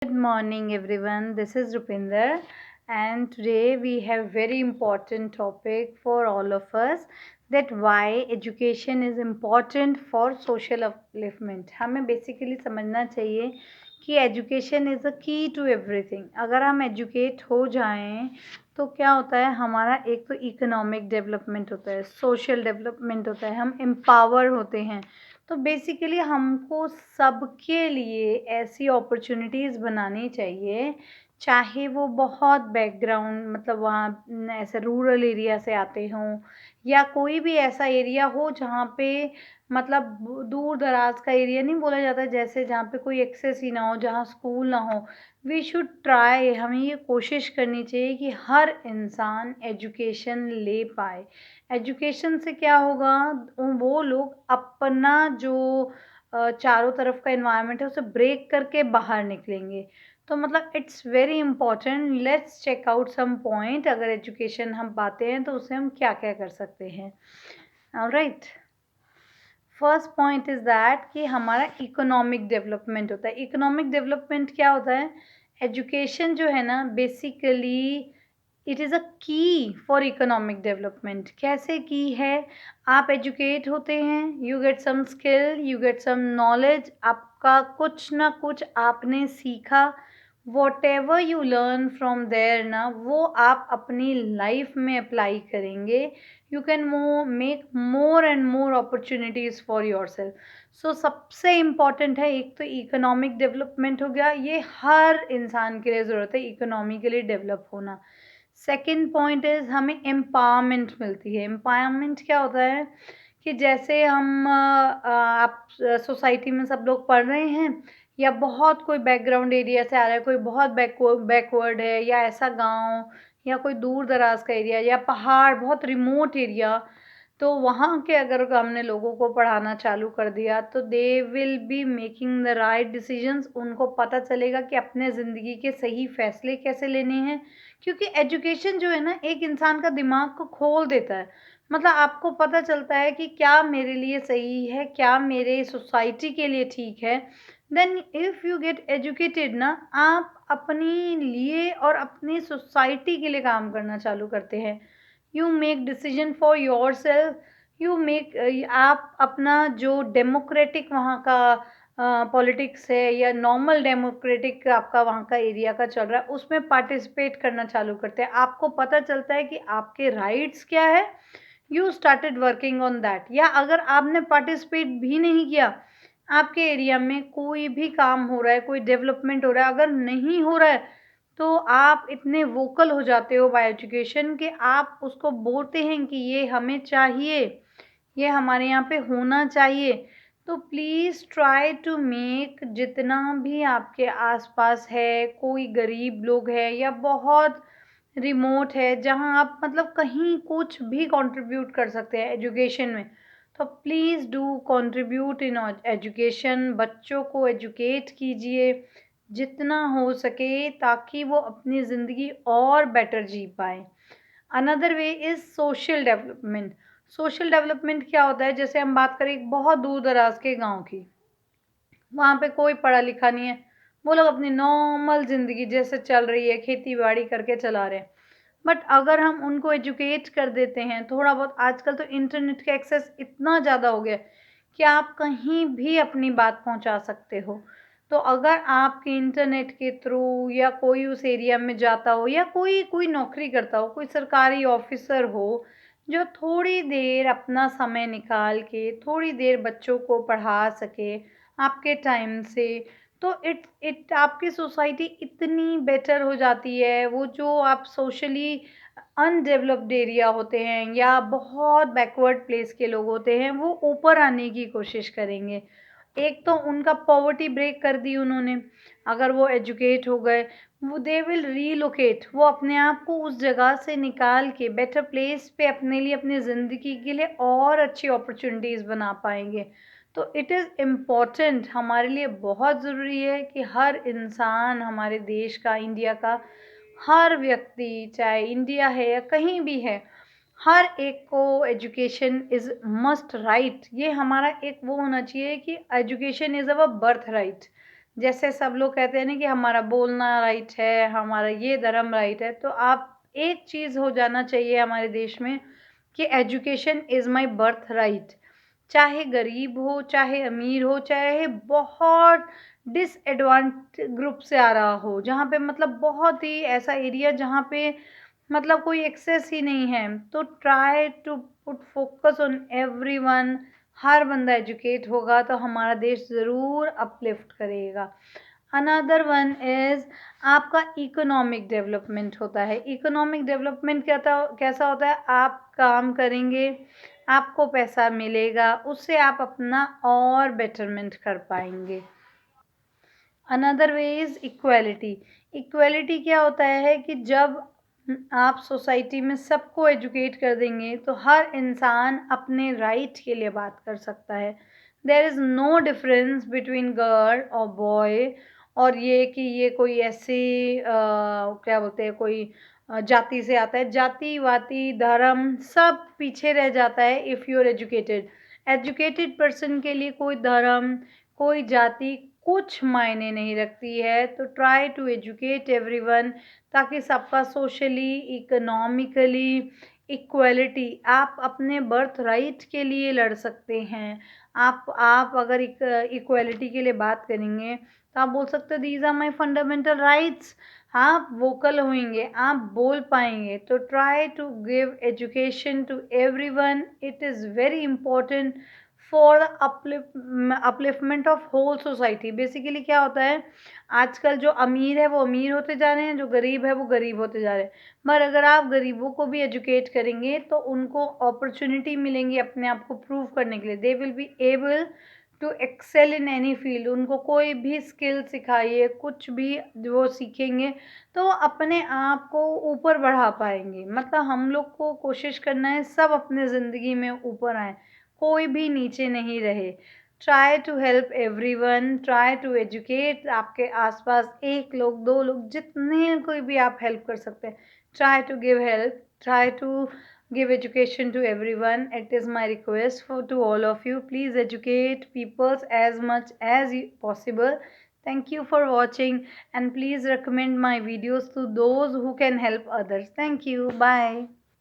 Good morning everyone. This is Rupinder and today we have very important topic for all of us that why education is important for social upliftment. हमें basically समझना चाहिए कि education is a की to everything. अगर हम educate हो जाएं तो क्या होता है, हमारा एक तो इकोनॉमिक डेवलपमेंट होता है, सोशल डेवलपमेंट होता है, हम एम्पावर होते हैं. तो बेसिकली हमको सबके लिए ऐसी अपॉर्चुनिटीज़ बनानी चाहिए, चाहे वो बहुत बैकग्राउंड मतलब वहाँ ऐसे रूरल एरिया से आते हों या कोई भी ऐसा एरिया हो जहाँ पे मतलब दूर दराज का एरिया नहीं बोला जाता, जैसे जहाँ पे कोई एक्सेस ही ना हो, जहाँ स्कूल ना हो. वी शुड ट्राई, हमें ये कोशिश करनी चाहिए कि हर इंसान एजुकेशन ले पाए. एजुकेशन से क्या होगा, वो लोग अपना जो चारों तरफ का एनवायरनमेंट है उसे ब्रेक करके बाहर निकलेंगे. तो मतलब it's very important. Let's check out some point. अगर एजुकेशन हम पाते हैं तो उससे हम क्या क्या कर सकते हैं. Alright, first point is that कि हमारा इकोनॉमिक डेवलपमेंट होता है. इकोनॉमिक डेवलपमेंट क्या होता है, एजुकेशन जो है ना बेसिकली इट इज़ अ की फॉर इकोनॉमिक डेवलपमेंट. कैसे की है, आप एजुकेट होते हैं, you get some skill, you get some knowledge, आपका कुछ ना कुछ आपने सीखा. Whatever you learn from there ना, वो आप अपनी लाइफ में अप्लाई करेंगे. You can make more and more opportunities for yourself. So सबसे इम्पॉर्टेंट है, एक तो इकोनॉमिक डेवलपमेंट हो गया, ये हर इंसान के लिए ज़रूरत है इकोनॉमिकली डेवलप होना. सेकंड पॉइंट इज़ हमें एम्पावरमेंट मिलती है. एम्पावरमेंट क्या होता है कि जैसे हम आप सोसाइटी में सब लोग पढ़ रहे हैं या बहुत कोई बैकग्राउंड एरिया से आ रहा है, कोई बहुत बैकवर्ड है या ऐसा गांव या कोई दूर दराज का एरिया या पहाड़ बहुत रिमोट एरिया, तो वहाँ के अगर हमने लोगों को पढ़ाना चालू कर दिया तो दे will be making the right decisions. उनको पता चलेगा कि अपने ज़िंदगी के सही फैसले कैसे लेने हैं, क्योंकि एजुकेशन जो है ना एक इंसान का दिमाग को खोल देता है. मतलब आपको पता चलता है कि क्या मेरे लिए सही है, क्या मेरे सोसाइटी के लिए ठीक है. Then if you get educated ना, आप अपने लिए और अपनी सोसाइटी के लिए काम करना चालू करते हैं. You make decision for your self. You make, आप अपना जो डेमोक्रेटिक वहाँ का पॉलिटिक्स है या नॉर्मल डेमोक्रेटिक आपका वहाँ का एरिया का चल रहा है उसमें पार्टिसिपेट करना चालू करते हैं. आपको पता चलता है कि आपके राइट्स क्या है. You started working on that. या अगर आपने पार्टिसिपेट भी नहीं किया, आपके एरिया में कोई भी काम हो रहा है, कोई डेवलपमेंट हो रहा है, अगर नहीं हो रहा है तो आप इतने वोकल हो जाते हो बाय एजुकेशन कि आप उसको बोलते हैं कि ये हमें चाहिए, ये हमारे यहाँ पे होना चाहिए. तो प्लीज़ ट्राई टू मेक, जितना भी आपके आसपास है, कोई गरीब लोग है या बहुत रिमोट है जहाँ आप मतलब कहीं कुछ भी कंट्रीब्यूट कर सकते हैं एजुकेशन में, तो please do contribute in education. बच्चों को एजुकेट कीजिए जितना हो सके ताकि वो अपनी ज़िंदगी और बेटर जी पाए. Another way is social development. Social development क्या होता है, जैसे हम बात करें एक बहुत दूर दराज के गांव की, वहाँ पे कोई पढ़ा लिखा नहीं है, वो लोग अपनी नॉर्मल ज़िंदगी जैसे चल रही है खेती बाड़ी करके चला रहे हैं. बट अगर हम उनको एजुकेट कर देते हैं थोड़ा बहुत, आजकल तो इंटरनेट का एक्सेस इतना ज़्यादा हो गया है कि आप कहीं भी अपनी बात पहुंचा सकते हो. तो अगर आपके इंटरनेट के थ्रू या कोई उस एरिया में जाता हो या कोई कोई नौकरी करता हो, कोई सरकारी ऑफिसर हो जो थोड़ी देर अपना समय निकाल के थोड़ी देर बच्चों को पढ़ा सके आपके टाइम से, तो इट इट आपकी सोसाइटी इतनी बेटर हो जाती है. वो जो आप सोशली अनडेवलप्ड एरिया होते हैं या बहुत बैकवर्ड प्लेस के लोग होते हैं, वो ऊपर आने की कोशिश करेंगे. एक तो उनका पॉवर्टी ब्रेक कर दी उन्होंने. अगर वो एजुकेट हो गए, वो दे विल रीलोकेट, वो अपने आप को उस जगह से निकाल के बेटर प्लेस पे अपने लिए अपनी ज़िंदगी के लिए और अच्छी अपॉर्चुनिटीज़ बना पाएंगे. तो इट इज़ इम्पॉर्टेंट, हमारे लिए बहुत ज़रूरी है कि हर इंसान, हमारे देश का, इंडिया का हर व्यक्ति, चाहे इंडिया है या कहीं भी है, हर एक को एजुकेशन इज़ मस्ट राइट. ये हमारा एक वो होना चाहिए कि education is our birth right. जैसे सब लोग कहते हैं ना कि हमारा बोलना राइट है, हमारा ये धर्म राइट है, तो आप एक चीज़ हो जाना चाहिए हमारे देश में कि education is my birth right. चाहे गरीब हो, चाहे अमीर हो, चाहे बहुत डिसएडवांट ग्रुप से आ रहा हो, जहाँ पे मतलब बहुत ही ऐसा एरिया जहाँ पे मतलब कोई एक्सेस ही नहीं है, तो try to put focus on everyone. हर बंदा एजुकेट होगा तो हमारा देश ज़रूर अपलिफ्ट करेगा। अनदर वन इज़ आपका इकोनॉमिक डेवलपमेंट होता है। इकोनॉमिक डेवलपमेंट कैसा होता है? आप काम करेंगे, आपको पैसा मिलेगा, उससे आप अपना और बेटरमेंट कर पाएंगे। Another way is equality. Equality क्या होता है कि जब आप सोसाइटी में सबको एजुकेट कर देंगे तो हर इंसान अपने राइट के लिए बात कर सकता है। There is no difference between girl और बॉय, और ये कि ये कोई ऐसी क्या बोलते हैं, कोई जाति से आता है। जाति वाति धर्म सब पीछे रह जाता है if you are educated. Educated person के लिए कोई धर्म, कोई जाति कुछ मायने नहीं रखती है। तो ट्राई टू एजुकेट एवरीवन, ताकि सबका सोशली, इकोनॉमिकली इक्वलिटी, आप अपने बर्थ राइट के लिए लड़ सकते हैं। आप अगर इक्वलिटी के लिए बात करेंगे तो आप बोल सकते हो these are my fundamental rights. आप वोकल होंगे, आप बोल पाएंगे। तो try to give education to everyone. It is very important for upliftment of whole society. Basically क्या होता है, आजकल जो अमीर है वो अमीर होते जा रहे हैं, जो गरीब है वो गरीब होते जा रहे हैं। मगर अगर आप गरीबों को भी एजुकेट करेंगे तो उनको अपॉर्चुनिटी मिलेंगी अपने आप को प्रूव करने के लिए। They will be able to excel in any field. उनको कोई भी स्किल सिखाइए, कुछ भी वो सीखेंगे तो वो अपने आप को ऊपर बढ़ा पाएंगे। मतलब हम लोग को कोशिश करना है सब अपने ज़िंदगी में ऊपर आए, कोई भी नीचे नहीं रहे। Try to help everyone, try to educate. आपके आसपास एक लोग, दो लोग, जितने कोई भी आप हेल्प कर सकते हैं, try to give help, try to give education to everyone. It is my request to all of you, please educate people as much as possible. Thank you for watching, and please recommend my videos to those who can help others. Thank you. Bye.